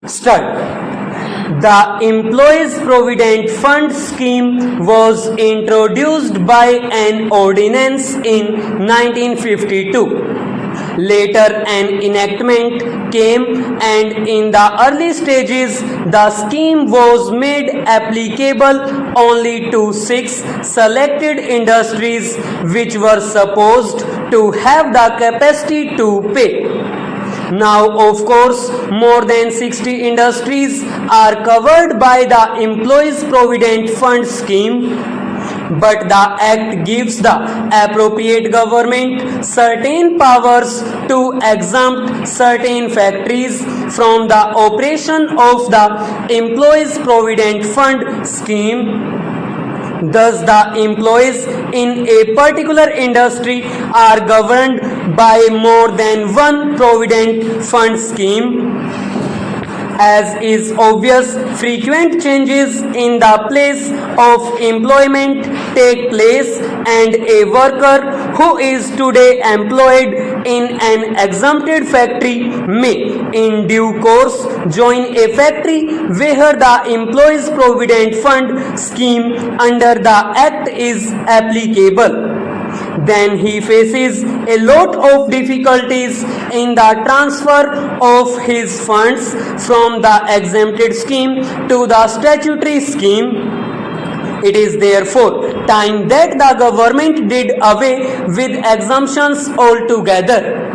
Start. The Employees Provident Fund scheme was introduced by an ordinance in 1952. Later, an enactment came, and in the early stages, the scheme was made applicable only to 6 selected industries which were supposed to have the capacity to pay. Now, of course, more than 60 industries are covered by the Employees Provident Fund scheme, but the Act gives the appropriate government certain powers to exempt certain factories from the operation of the Employees Provident Fund scheme. Thus, the employees in a particular industry are governed by more than one provident fund scheme. As is obvious, frequent changes in the place of employment take place, and a worker who is today employed in an exempted factory may, in due course, join a factory where the Employees Provident Fund scheme under the Act is applicable. Then he faces a lot of difficulties in the transfer of his funds from the exempted scheme to the statutory scheme. It is therefore time that the government did away with exemptions altogether.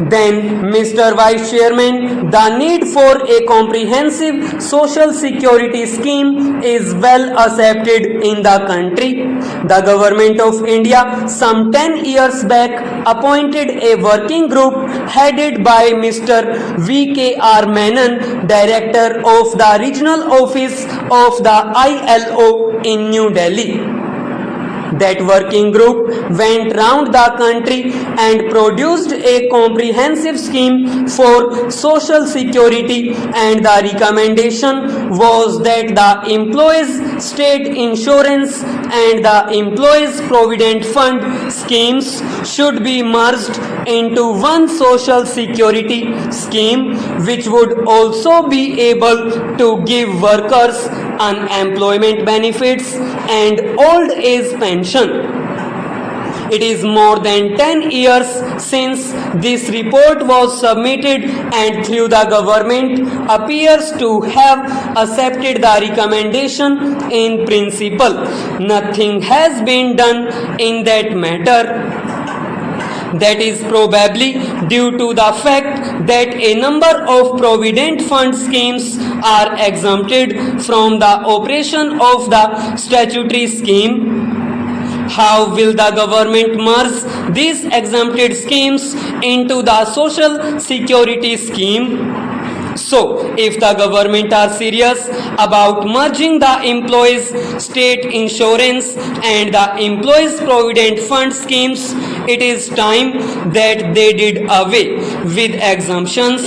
Then, Mr. Vice Chairman, the need for a comprehensive social security scheme is well accepted in the country. The Government of India some 10 years back appointed a working group headed by Mr. V.K.R. Menon, Director of the Regional Office of the ILO in New Delhi. That working group went round the country and produced a comprehensive scheme for social security, and the recommendation was that the employees' state insurance and the employees' provident fund schemes should be merged into one social security scheme, which would also be able to give workers unemployment benefits and old age pension. It is more than 10 years since this report was submitted, and through the government appears to have accepted the recommendation in principle. Nothing has been done in that matter. That is probably due to the fact that a number of provident fund schemes are exempted from the operation of the statutory scheme. How will the government merge these exempted schemes into the social security scheme? So, if the government are serious about merging the employees' state insurance and the employees' provident fund schemes, it is time that they did away with exemptions.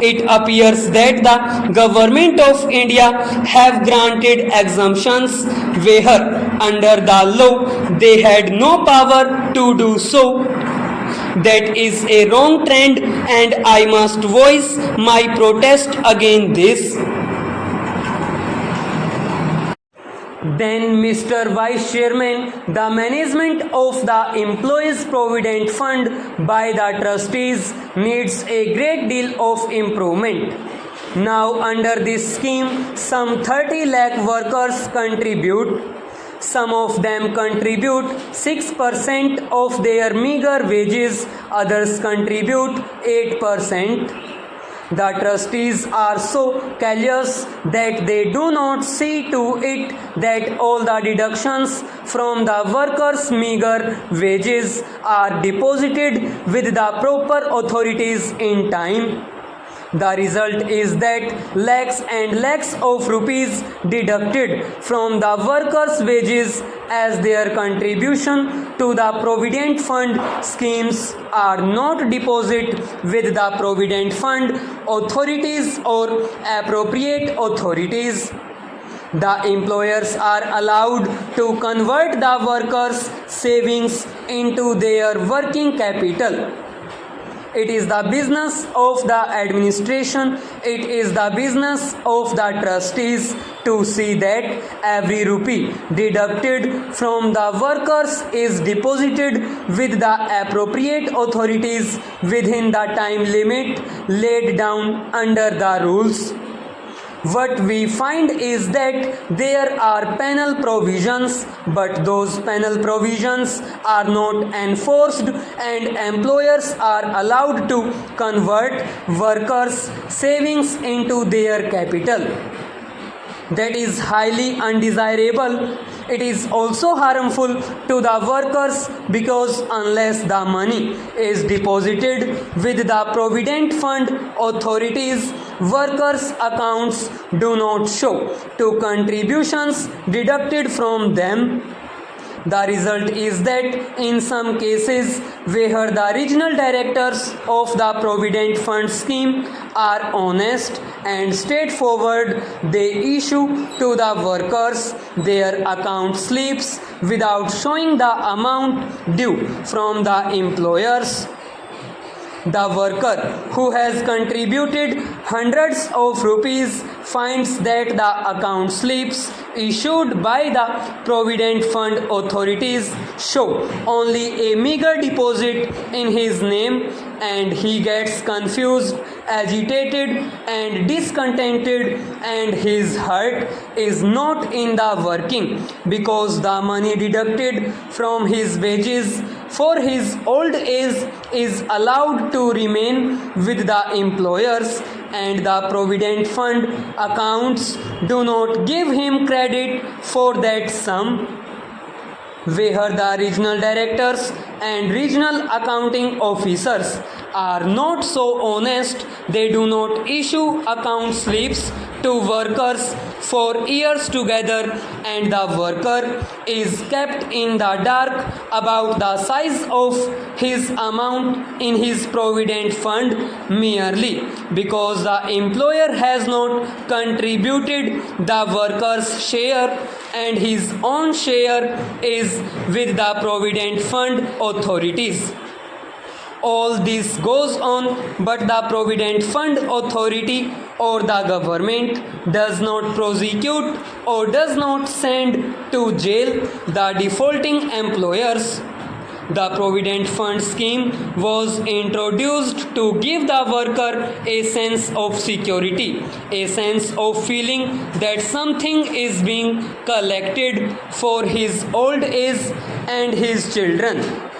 It appears that the Government of India have granted exemptions where under the law they had no power to do so. That is a wrong trend, and I must voice my protest against this. Then, Mr. Vice Chairman, the management of the Employees Provident Fund by the trustees needs a great deal of improvement. Now, under this scheme, some 30 lakh workers contribute. Some of them contribute 6% of their meager wages, others contribute 8%. The trustees are so callous that they do not see to it that all the deductions from the workers' meager wages are deposited with the proper authorities in time. The result is that lakhs and lakhs of rupees deducted from the workers' wages as their contribution to the provident fund schemes are not deposited with the provident fund authorities or appropriate authorities. The employers are allowed to convert the workers' savings into their working capital. It is the business of the administration, it is the business of the trustees to see that every rupee deducted from the workers is deposited with the appropriate authorities within the time limit laid down under the rules. What we find is that there are penal provisions, but those penal provisions are not enforced and employers are allowed to convert workers' savings into their capital. That is highly undesirable. It is also harmful to the workers because unless the money is deposited with the Provident Fund authorities, workers' accounts do not show to contributions deducted from them. The result is that in some cases where the regional directors of the Provident Fund scheme are honest and straightforward, they issue to the workers their account slips without showing the amount due from the employers. The worker who has contributed hundreds of rupees finds that the account slips issued by the Provident Fund authorities show only a meager deposit in his name, and he gets confused, agitated and discontented, and his heart is not in the working because the money deducted from his wages for his old age is allowed to remain with the employers, and the Provident Fund accounts do not give him credit for that sum. Where the regional directors and regional accounting officers are not so honest, they do not issue account slips to workers for years together, and the worker is kept in the dark about the size of his amount in his Provident Fund merely because the employer has not contributed the worker's share and his own share is with the Provident Fund authorities. All this goes on, but the Provident Fund authority or the government does not prosecute or does not send to jail the defaulting employers. The Provident Fund scheme was introduced to give the worker a sense of security, a sense of feeling that something is being collected for his old age and his children.